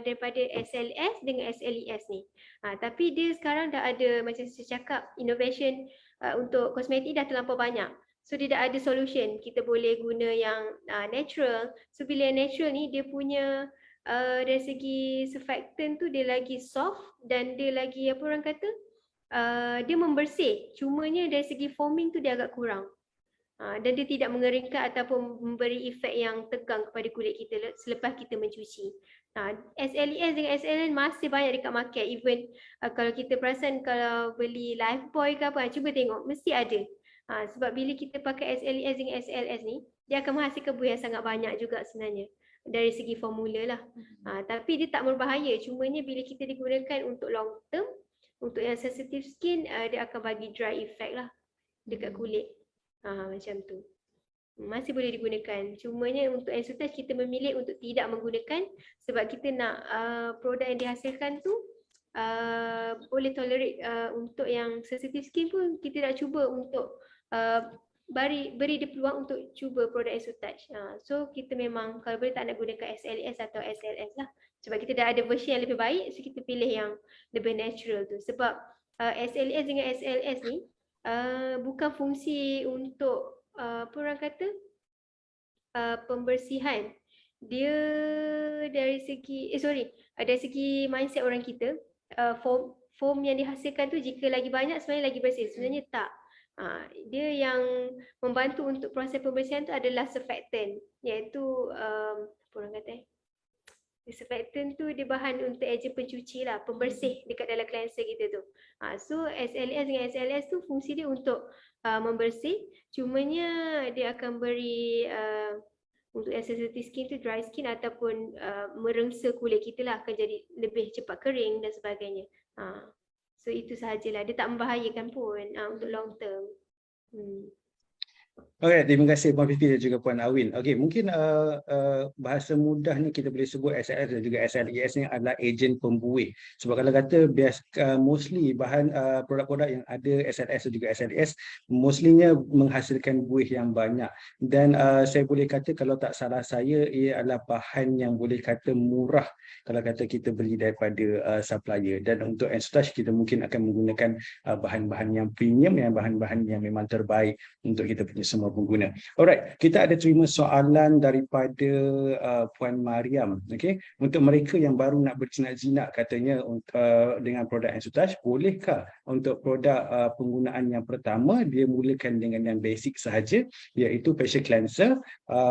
daripada SLS dengan SLES ni. Tapi dia sekarang dah ada, macam saya cakap, innovation untuk kosmetik dah terlampau banyak. So dia dah ada solution, kita boleh guna yang natural. So bila yang natural ni dia punya dari segi surfactant tu dia lagi soft dan dia lagi apa orang kata, dia membersih. Cumanya dari segi foaming tu dia agak kurang. Dan dia tidak mengeringkan ataupun memberi efek yang tegang kepada kulit kita selepas kita mencuci. SLES dengan SLN masih banyak dekat market. Even kalau kita perasan kalau beli Lifebuoy ke apa, cuba tengok, mesti ada. Sebab bila kita pakai SLES dengan SLS ni, dia akan menghasilkan buih yang sangat banyak juga sebenarnya dari segi formula lah. Tapi dia tak berbahaya. Cumanya bila kita digunakan untuk long term, untuk yang sensitive skin, dia akan bagi dry effect lah dekat kulit. Macam tu. Masih boleh digunakan. Cumanya untuk Ensutage kita memilih untuk tidak menggunakan sebab kita nak produk yang dihasilkan tu boleh tolerate untuk yang sensitive skin pun kita nak cuba untuk beri dia peluang untuk cuba produk Ensutage. So kita memang kalau boleh tak nak gunakan SLS atau SLS lah. Sebab kita dah ada versi yang lebih baik, so kita pilih yang lebih natural tu. Sebab SLS dengan SLS ni bukan fungsi untuk apa orang kata pembersihan. Dia dari segi dari segi mindset orang kita, foam yang dihasilkan tu jika lagi banyak sebenarnya lagi bersih. Sebenarnya tak. Dia yang membantu untuk proses pembersihan tu adalah surfactant, iaitu apa orang kata surfactant tu dia bahan untuk ejen pencuci lah, pembersih dekat dalam cleanser kita tu. So SLS dengan SLS tu fungsi dia untuk membersih, cumanya dia akan beri untuk yang sensitive skin tu, dry skin ataupun merengsa kulit kita lah, akan jadi lebih cepat kering dan sebagainya. So itu sahajalah, dia tak membahayakan pun untuk long term. Alright, terima kasih Puan Fifi dan juga Puan Awin. Okey, mungkin bahasa mudahnya kita boleh sebut SLS dan juga SLES ni adalah ejen pembuih. Sebab kalau kata mostly bahan produk-produk yang ada SLS dan juga SLES mostlynya menghasilkan buih yang banyak. Dan saya boleh kata kalau tak salah saya, ia adalah bahan yang boleh kata murah kalau kata kita beli daripada supplier. Dan untuk Ensutage kita mungkin akan menggunakan bahan-bahan yang premium, yang bahan-bahan yang memang terbaik untuk kita punya semua pengguna. Alright, kita ada terima soalan daripada Puan Mariam. Okay, untuk mereka yang baru nak berjinak-jinak katanya dengan produk Ensutage, bolehkah untuk produk penggunaan yang pertama dia mulakan dengan yang basic sahaja, iaitu facial cleanser,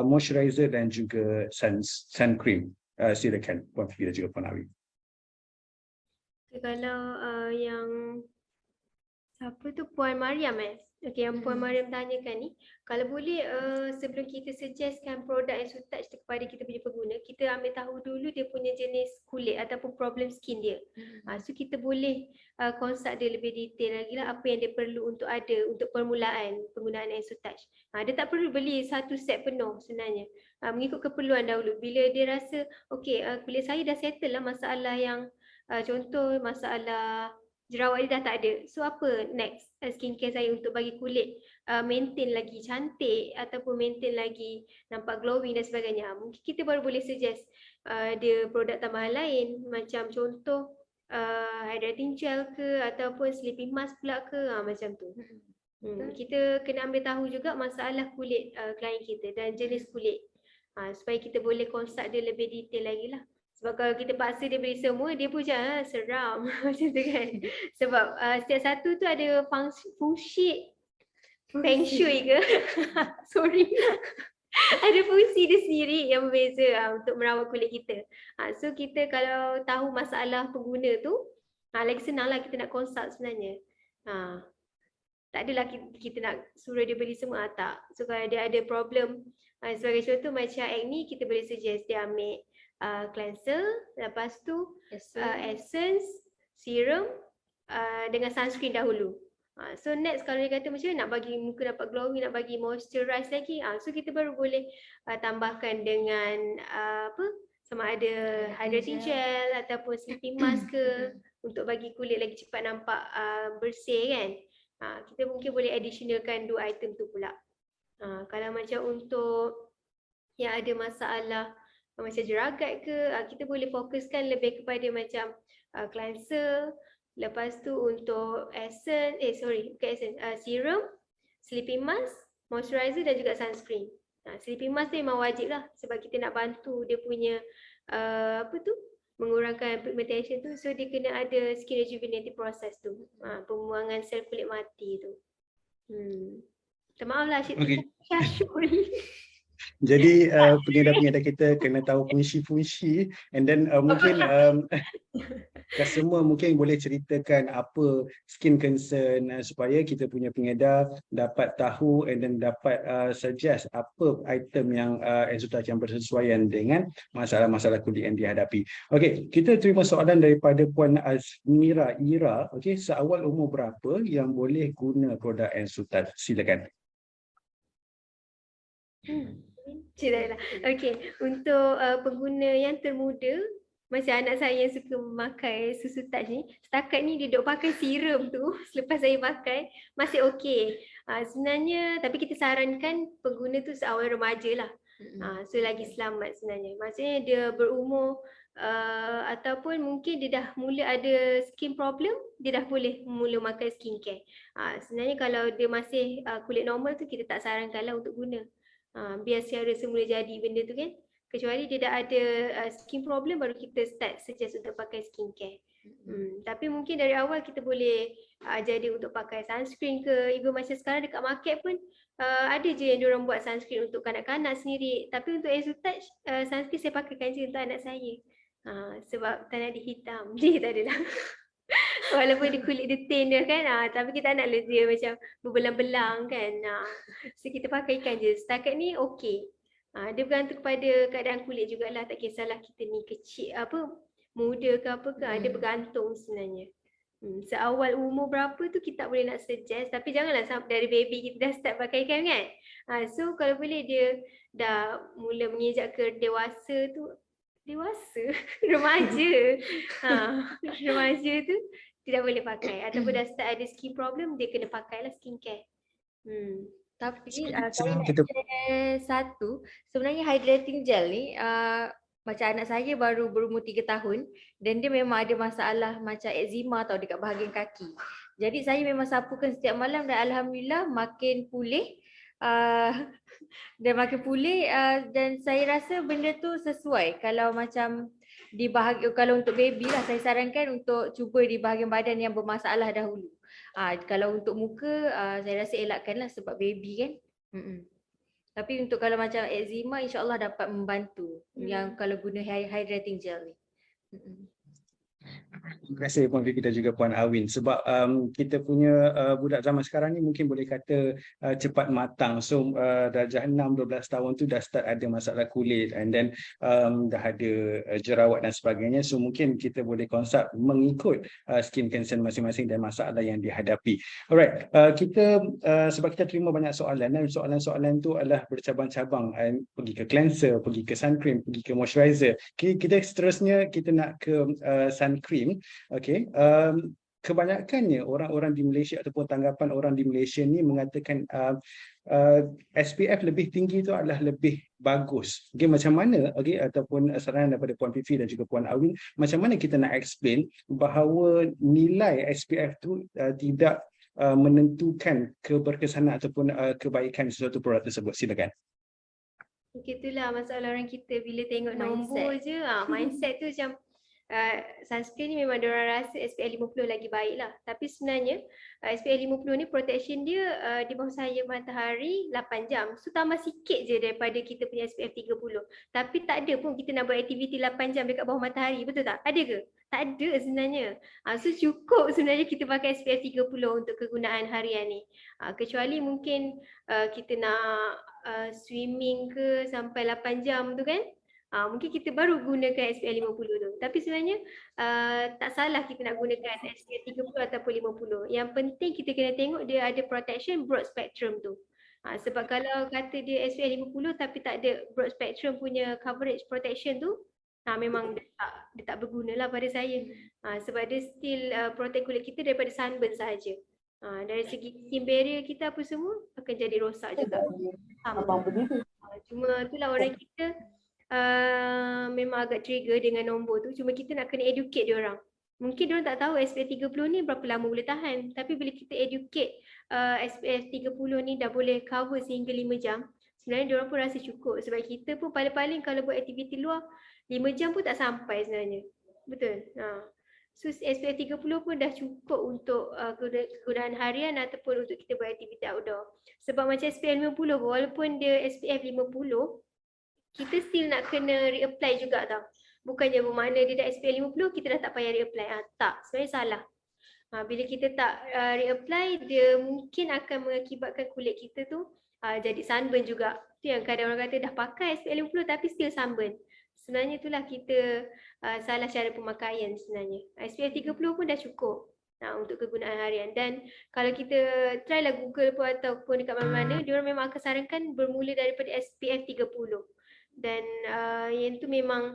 moisturizer dan juga sun cream. Silakan Puan Fifi dan juga Puan Awin. Kalau yang siapa tu, Puan Mariam Okey, yang Puan Mariam tanyakan ni, kalau boleh sebelum kita suggestkan produk Ensutage kepada kita punya pengguna, kita ambil tahu dulu dia punya jenis kulit ataupun problem skin dia. So kita boleh consult dia lebih detail lagi lah apa yang dia perlu untuk untuk permulaan penggunaan Ensutage. Dia tak perlu beli satu set penuh sebenarnya. Mengikut keperluan dahulu. Bila dia rasa okey, kulit saya dah settle lah masalah yang contoh masalah jerawat dia dah tak ada. So apa next skincare saya untuk bagi kulit maintain lagi cantik ataupun maintain lagi nampak glowing dan sebagainya. Mungkin kita baru boleh suggest dia produk tambahan lain, macam contoh hydrating gel ke ataupun sleeping mask pula ke, macam tu. Kita kena ambil tahu juga masalah kulit klien kita dan jenis kulit, supaya kita boleh consult dia lebih detail lagi lah. Sebab kalau kita paksa dia beli semua, dia pun macam seram macam tu kan. Sebab setiap satu tu ada fungsi feng shui ke sorry ada fungsi dia sendiri yang berbeza untuk merawat kulit kita. So kita kalau tahu masalah pengguna tu, lagi senang lah kita nak consult sebenarnya. Tak adalah kita nak suruh dia beli semua, tak. So kalau dia ada problem, sebagai contoh macam acne, kita boleh suggest dia ambil cleanser, lepas tu essence, serum dengan sunscreen dahulu. So next kalau dia kata macam nak bagi muka dapat glowing, nak bagi moisturize lagi, so kita baru boleh tambahkan dengan sama ada hydrating gel ataupun sleeping mask ke untuk bagi kulit lagi cepat nampak bersih kan. Kita mungkin boleh additionalkan 2 item tu pula. Kalau macam untuk yang ada masalah macam jeragat ke, kita boleh fokuskan lebih kepada macam cleanser. Lepas tu untuk bukan essence, serum, sleeping mask, moisturizer dan juga sunscreen. Sleeping mask tu memang wajib lah sebab kita nak bantu dia punya mengurangkan pigmentation tu, so dia kena ada skin rejuvenative process tu, pembuangan sel kulit mati tu. Minta maaf lah Okey. Syashul. Jadi pengedar-pengedar kita kena tahu fungsi-fungsi, and then mungkin customer mungkin boleh ceritakan apa skin concern supaya kita punya pengedar dapat tahu and then dapat suggest apa item yang Enzotouch yang bersesuaian dengan masalah-masalah kulit yang dihadapi. Okey, kita terima soalan daripada Puan Azmira Ira. Okey, seawal umur berapa yang boleh guna produk Enzotouch? Silakan. Ceritalah. Okey, untuk pengguna yang termuda, macam anak saya yang suka memakai susu touch ni, setakat ni dia duk pakai serum tu selepas saya pakai, masih okey. Sebenarnya, tapi kita sarankan pengguna tu seawal remaja lah. So lagi selamat sebenarnya. Maksudnya dia berumur ataupun mungkin dia dah mula ada skin problem, dia dah boleh mula makan skincare. Sebenarnya kalau dia masih kulit normal tu, kita tak sarankan lah untuk guna. Biar secara semula jadi benda tu kan. Kecuali dia dah ada skin problem, baru kita start suggest untuk pakai skincare. Tapi mungkin dari awal kita boleh jadi untuk pakai sunscreen ke. Even macam sekarang dekat market pun ada je yang diorang buat sunscreen untuk kanak-kanak sendiri. Tapi untuk Enzotouch, sunscreen saya pakaikan je untuk anak saya. Sebab tak nak dihitam. Dia tak adalah. Walaupun dia kulit dia tan dia kan, tapi kita tak nak dia macam berbelang-belang kan. So kita pakaikan je. Setakat ni okey. Dia bergantung kepada keadaan kulit jugalah. Tak kisahlah kita ni kecil muda ke apa ke, dia bergantung sebenarnya. Seawal umur berapa tu kita tak boleh nak suggest, tapi janganlah sampai dari baby kita dah start pakaikan kan. So kalau boleh dia dah mula menginjak ke dewasa tu, remaja. Remaja tu tidak boleh pakai, ataupun dah start ada skin problem, dia kena pakailah skincare. Tapi saya nak share satu, sebenarnya hydrating gel ni macam anak saya baru berumur 3 tahun dan dia memang ada masalah macam eczema tau dekat bahagian kaki. Jadi saya memang sapukan setiap malam dan alhamdulillah makin pulih. Dan saya rasa benda tu sesuai kalau macam kalau untuk baby lah, saya sarankan untuk cuba di bahagian badan yang bermasalah dahulu. Kalau untuk muka saya rasa elakkanlah sebab baby kan. Tapi untuk kalau macam eczema, insyaAllah dapat membantu yang kalau guna hydrating gel ni. Terima kasih Puan Vicky dan juga Puan Awin, sebab kita punya budak zaman sekarang ni mungkin boleh kata cepat matang. So darjah 6-12 tahun tu dah start ada masalah kulit, and then dah ada jerawat dan sebagainya. So mungkin kita boleh konsult mengikut skin concern masing-masing dan masalah yang dihadapi. Alright, sebab kita terima banyak soalan, dan soalan-soalan tu adalah bercabang-cabang, pergi ke cleanser, pergi ke sun cream, pergi ke moisturizer. Kita seterusnya kita nak ke sun cream. Okey, kebanyakannya orang-orang di Malaysia ataupun tanggapan orang di Malaysia ni mengatakan SPF lebih tinggi tu adalah lebih bagus. Okey, macam mana ataupun saranan daripada Puan Fifi dan juga Puan Awin, macam mana kita nak explain bahawa nilai SPF tu tidak menentukan keberkesanan ataupun kebaikan sesuatu produk tersebut. Silakan. Itulah masalah orang kita bila tengok nombor je, mindset tu macam sunscreen ni memang diorang rasa SPF 50 lagi baik lah. Tapi sebenarnya SPF 50 ni protection dia di bawah cahaya matahari 8 jam. So tambah sikit je daripada kita punya SPF 30. Tapi tak ada pun kita nak buat aktiviti 8 jam dekat bawah matahari, betul tak? Ada ke? Tak ada sebenarnya. So cukup sebenarnya kita pakai SPF 30 untuk kegunaan harian ni. Kecuali mungkin kita nak swimming ke sampai 8 jam tu kan. Mungkin kita baru gunakan SPF 50 tu. Tapi sebenarnya tak salah kita nak gunakan SPF 30 ataupun 50. Yang penting kita kena tengok dia ada protection broad spectrum tu. Sebab kalau kata dia SPF 50 tapi tak ada broad spectrum punya coverage protection tu, memang dia tak berguna lah pada saya. Sebab dia still protect kulit kita daripada sunburn sahaja. Dari segi skin barrier kita apa semua akan jadi rosak juga. Sama. Cuma itulah orang kita memang agak trigger dengan nombor tu. Cuma kita nak kena educate dia orang. Mungkin diorang tak tahu SPF 30 ni berapa lama boleh tahan. Tapi bila kita educate SPF 30 ni dah boleh cover sehingga 5 jam, sebenarnya diorang pun rasa cukup. Sebab kita pun paling-paling kalau buat aktiviti luar 5 jam pun tak sampai sebenarnya. Betul? So SPF 30 pun dah cukup untuk kegunaan harian ataupun untuk kita buat aktiviti outdoor. Sebab macam SPF 50 pun, walaupun dia SPF 50, kita still nak kena reapply juga tau. Bukannya bermakna dia dah SPF 50, kita dah tak payah reapply. Tak, sebenarnya salah. Bila kita tak reapply, dia mungkin akan mengakibatkan kulit kita tu jadi sunburn juga. Tu yang kadang orang kata dah pakai SPF 50 tapi still sunburn. Sebenarnya itulah kita salah cara pemakaian sebenarnya. SPF 30 pun dah cukup untuk kegunaan harian. Dan kalau kita try lah Google pun ataupun dekat mana-mana, diorang memang akan sarankan bermula daripada SPF 30. Dan yang tu memang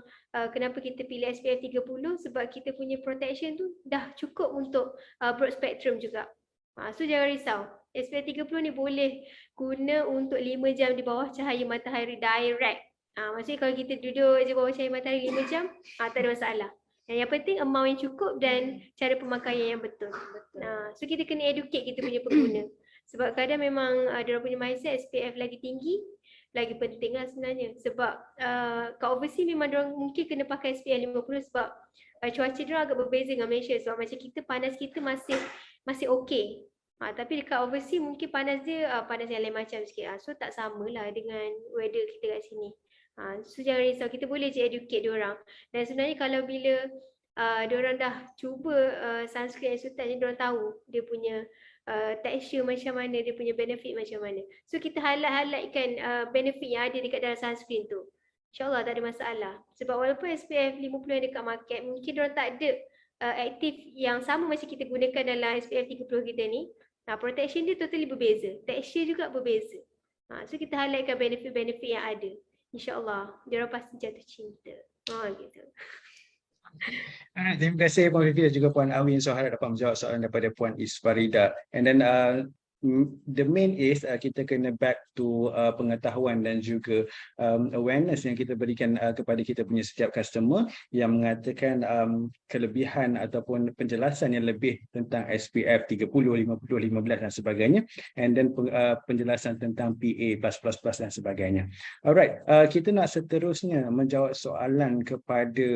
kenapa kita pilih SPF 30, sebab kita punya protection tu dah cukup untuk broad spectrum juga. So jangan risau. SPF 30 ni boleh guna untuk 5 jam di bawah cahaya matahari direct. Maksudnya kalau kita duduk je bawah cahaya matahari 5 jam, tak ada masalah. Yang penting amount yang cukup dan cara pemakaian yang betul. So kita kena educate kita punya pengguna. Sebab kadang memang diorang punya mindset SPF lagi tinggi, lagi penting lah sebenarnya. Sebab kat overseas memang diorang mungkin kena pakai SPF 50 sebab cuaca diorang agak berbeza dengan Malaysia. Sebab macam kita, panas kita masih okey. Tapi dekat overseas mungkin panas dia panas yang lain macam sikit. So tak samalah dengan weather kita kat sini. So jangan risau, kita boleh je educate diorang. Dan sebenarnya kalau bila diorang dah cuba sunscreen Ensuite ni, diorang tahu dia punya texture macam mana, dia punya benefit macam mana. So kita highlightkan benefit yang ada dekat dalam sunscreen tu. InsyaAllah tak ada masalah. Sebab walaupun SPF 50 yang dekat market, mungkin diorang tak ada aktif yang sama macam kita gunakan dalam SPF 30 kita ni. Protection dia totally berbeza. Texture juga berbeza. So kita highlightkan benefit-benefit yang ada. InsyaAllah diorang pasti jatuh cinta. Gitu. Terima kasih Puan Fifi dan juga Puan Awin. So harap dapat menjawab soalan daripada Puan Isfarida. And then the main is kita kena back to pengetahuan dan juga awareness yang kita berikan kepada kita punya setiap customer yang mengatakan kelebihan ataupun penjelasan yang lebih tentang SPF 30, 50, 15 dan sebagainya, and then penjelasan tentang PA+++ dan sebagainya. Alright, kita nak seterusnya menjawab soalan kepada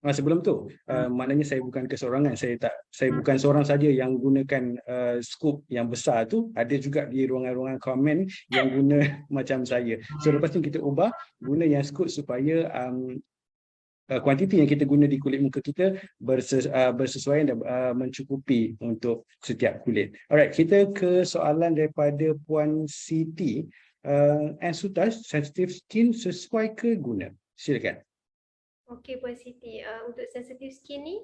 sebelum tu, maknanya saya bukan kesorangan, saya bukan seorang saja yang gunakan scoop yang besar tu, ada juga di ruangan-ruangan komen yang guna macam saya. So lepas ni kita ubah guna yang scoop supaya kuantiti yang kita guna di kulit muka kita bersesuaian dan mencukupi untuk setiap kulit. Alright, kita ke soalan daripada Puan Siti. Ensuite sensitive skin sesuai ke guna? Silakan. Okey Puan Siti, untuk sensitive skin ni,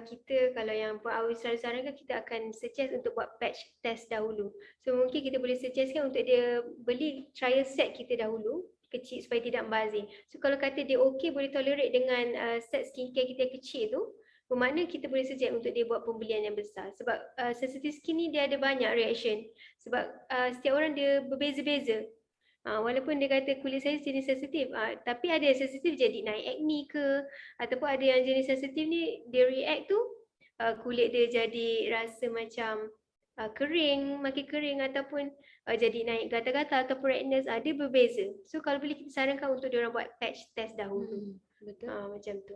kita kalau yang Puan Awi selalu sarankan, kita akan suggest untuk buat patch test dahulu. So mungkin kita boleh suggestkan untuk dia beli trial set kita dahulu, kecil supaya tidak membazir. So kalau kata dia okey, boleh tolerate dengan set skincare kita yang kecil tu, bermakna kita boleh suggest untuk dia buat pembelian yang besar. Sebab sensitive skin ni dia ada banyak reaction. Sebab setiap orang dia berbeza-beza. Walaupun dia kata kulit saya jenis sensitif, tapi ada yang sensitif jadi naik acne ke, ataupun ada yang jenis sensitif ni dia react tu kulit dia jadi rasa macam kering, makin kering, ataupun jadi naik gatal-gatal ataupun redness, dia berbeza. So kalau boleh kita sarankan untuk diorang buat patch test dahulu. Betul. Macam tu.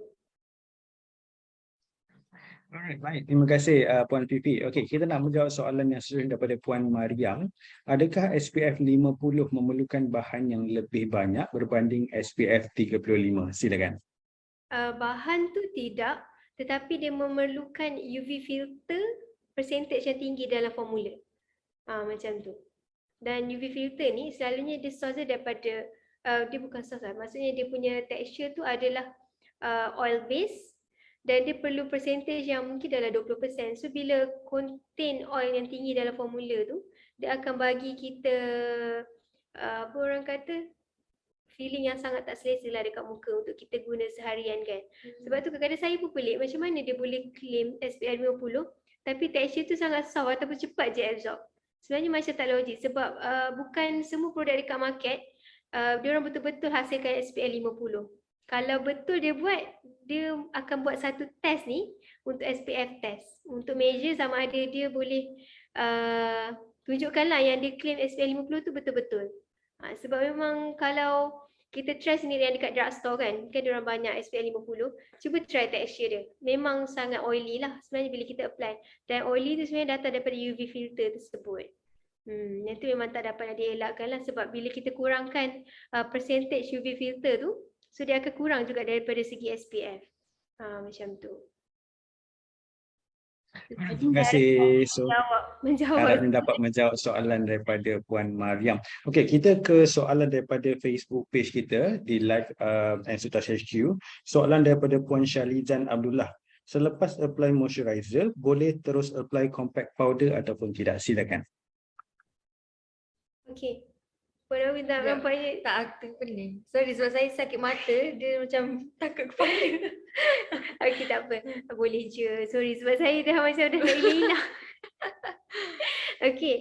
Alright, baik. Terima kasih Puan Fifi. Okey, kita nak menjawab soalan yang seterusnya daripada Puan Mariam. Adakah SPF 50 memerlukan bahan yang lebih banyak berbanding SPF 35? Silakan. Bahan tu tidak, tetapi dia memerlukan UV filter percentage yang tinggi dalam formula. Macam tu. Dan UV filter ni selalunya dia source dia daripada, dia bukan source lah, maksudnya dia punya texture tu adalah oil base. Dan dia perlu percentage yang mungkin dalam 20%. So bila contain oil yang tinggi dalam formula tu, dia akan bagi kita apa orang kata, feeling yang sangat tak selesa lah dekat muka untuk kita guna seharian kan. Sebab tu kadang-kadang saya pun pelik macam mana dia boleh claim SPF 50 tapi texture tu sangat soft ataupun cepat je absorb. Sebenarnya macam tak logik sebab bukan semua produk dekat market dia orang betul-betul hasilkan SPF 50. Kalau betul dia buat, dia akan buat satu test ni untuk SPF test. Untuk measure sama ada dia boleh tunjukkanlah yang dia claim SPF 50 tu betul-betul. Sebab memang kalau kita try sendiri yang dekat drugstore kan dia orang banyak SPF 50, cuba try texture dia. Memang sangat oily lah sebenarnya bila kita apply. Dan oily tu sebenarnya datang daripada UV filter tersebut. Yang tu memang tak dapat dielakkan lah sebab bila kita kurangkan percentage UV filter tu, so dia akan kurang juga daripada segi SPF. Macam tu. Terima kasih. So, Menjawab. harapnya dapat menjawab soalan daripada Puan Mariam. Okey, kita ke soalan daripada Facebook page kita di live Ensutas HQ. Soalan daripada Puan Syalizan Abdullah. Selepas apply moisturizer, boleh terus apply compact powder ataupun tidak? Silakan. Okey. Puan Awi tak nampaknya Tak aktif pening. Sorry sebab saya sakit mata, dia macam takut kepala. okey tak apa. Boleh je. Sorry sebab saya dah macam dah nak hilang. Okey,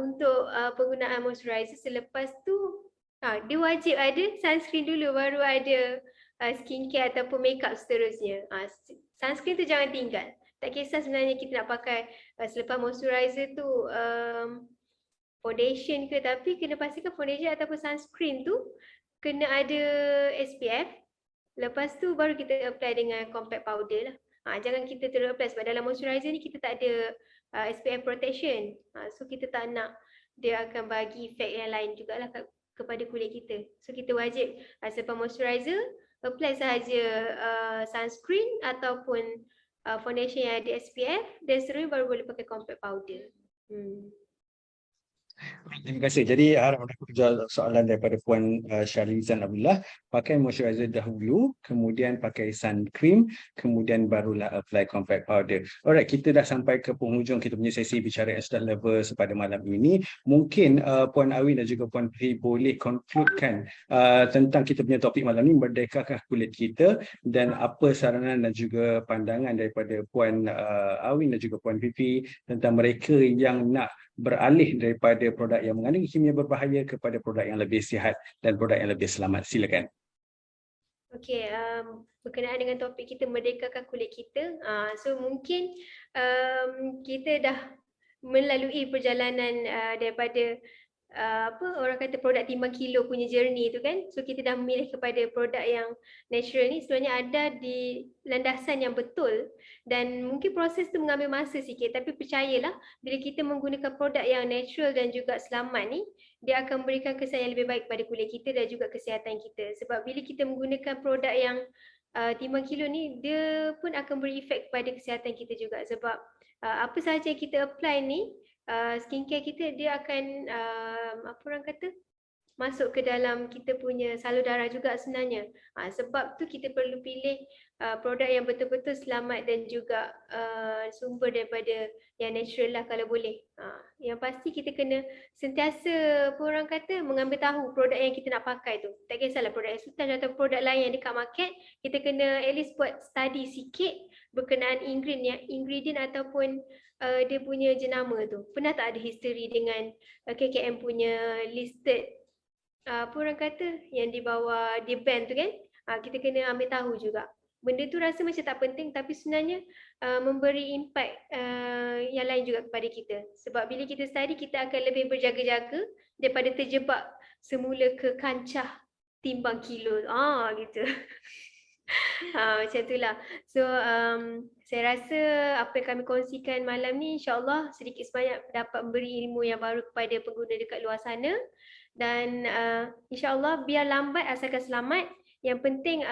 untuk penggunaan moisturizer selepas tu dia wajib ada sunscreen dulu baru ada skincare ataupun makeup seterusnya. Sunscreen tu jangan tinggal. Tak kisah sebenarnya kita nak pakai selepas moisturizer tu foundation ke, tapi kena pastikan foundation ataupun sunscreen tu kena ada SPF. Lepas tu baru kita apply dengan compact powder lah. Jangan kita terus apply sebab dalam moisturizer ni kita tak ada SPF protection. So kita tak nak dia akan bagi efek yang lain jugalah kepada kulit kita. So kita wajib selepas moisturizer apply sahaja sunscreen ataupun foundation yang ada SPF dan seterusnya baru boleh pakai compact powder. Terima kasih. Jadi harap dapat jawab soalan daripada Puan Syalizan Abdullah. Pakai moisturizer dahulu, kemudian pakai sun cream, kemudian barulah apply compact powder. Alright, kita dah sampai ke penghujung kita punya sesi bicara Ensutas Lovers pada malam ini. Mungkin Puan Awi dan juga Puan Pri boleh concludekan tentang kita punya topik malam ini, merdekakah kulit kita, dan apa saranan dan juga pandangan daripada Puan Awi dan juga Puan Fifi tentang mereka yang nak beralih daripada produk yang mengandungi kimia berbahaya kepada produk yang lebih sihat dan produk yang lebih selamat. Silakan. Okey, berkenaan dengan topik kita merdekakan kulit kita. So mungkin kita dah melalui perjalanan daripada orang kata produk timbang kilo punya journey tu kan. So kita dah memilih kepada produk yang natural ni sebenarnya ada di landasan yang betul, dan mungkin proses tu mengambil masa sikit, tapi percayalah bila kita menggunakan produk yang natural dan juga selamat ni, dia akan memberikan kesan yang lebih baik pada kulit kita dan juga kesihatan kita. Sebab bila kita menggunakan produk yang timbang kilo ni, dia pun akan beri efek kepada kesihatan kita juga. Sebab apa sahaja yang kita apply ni, skincare kita dia akan masuk ke dalam kita punya salur darah juga sebenarnya. Sebab tu kita perlu pilih produk yang betul-betul selamat dan juga sumber daripada yang natural lah kalau boleh. Yang pasti kita kena sentiasa mengambil tahu produk yang kita nak pakai tu. Tak kisahlah produk Ensutas atau produk lain yang dekat market, kita kena at least buat study sikit berkenaan ingredient ataupun dia punya jenama tu. Pernah tak ada history dengan KKM punya listed yang di bawah dia ban tu kan? Kita kena ambil tahu juga. Benda tu rasa macam tak penting tapi sebenarnya memberi impact yang lain juga kepada kita. Sebab bila kita study, kita akan lebih berjaga-jaga daripada terjebak semula ke kancah timbang kilo. Gitu. Macam itulah. So saya rasa apa yang kami kongsikan malam ni insya-Allah sedikit sebanyak dapat memberi ilmu yang baru kepada pengguna dekat luar sana. Dan insya-Allah biar lambat asalkan selamat. Yang penting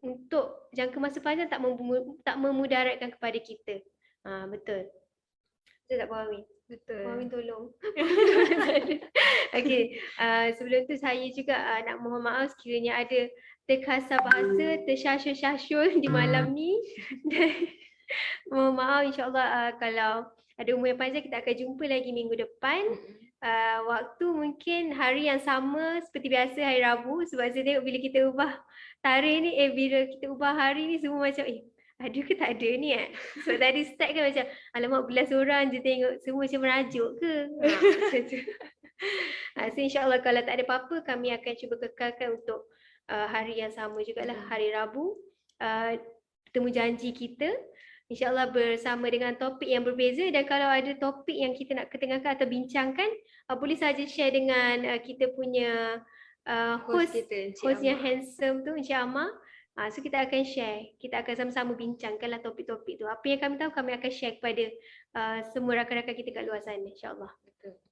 untuk jangka masa panjang tak memudaratkan kepada kita. Betul. Betul tak Puan Awi? Betul. Puan Awi tolong. Okey, sebelum tu saya juga nak mohon maaf sekiranya ada terkasar bahasa, tersyashul-syashul di malam ni. Mohon maaf, insya-Allah kalau ada umur yang panjang kita akan jumpa lagi minggu depan. Waktu mungkin hari yang sama seperti biasa, hari Rabu. Sebab saya tengok bila kita ubah tarikh ni, bila kita ubah hari ni semua macam ada ke tak ada ni So tadi start kan macam alamak 11 orang je tengok semua macam merajuk ke. Macam tu. So insyaAllah kalau tak ada apa-apa kami akan cuba kekalkan untuk hari yang sama jugalah, hari Rabu. Temu janji kita InsyaAllah bersama dengan topik yang berbeza, dan kalau ada topik yang kita nak ketengahkan atau bincangkan, boleh saja share dengan kita punya host kita, host yang handsome tu, Encik Amar. So kita akan share, kita akan sama-sama bincangkanlah topik-topik tu. Apa yang kami tahu kami akan share kepada semua rakan-rakan kita kat luar sana, insyaAllah. Betul.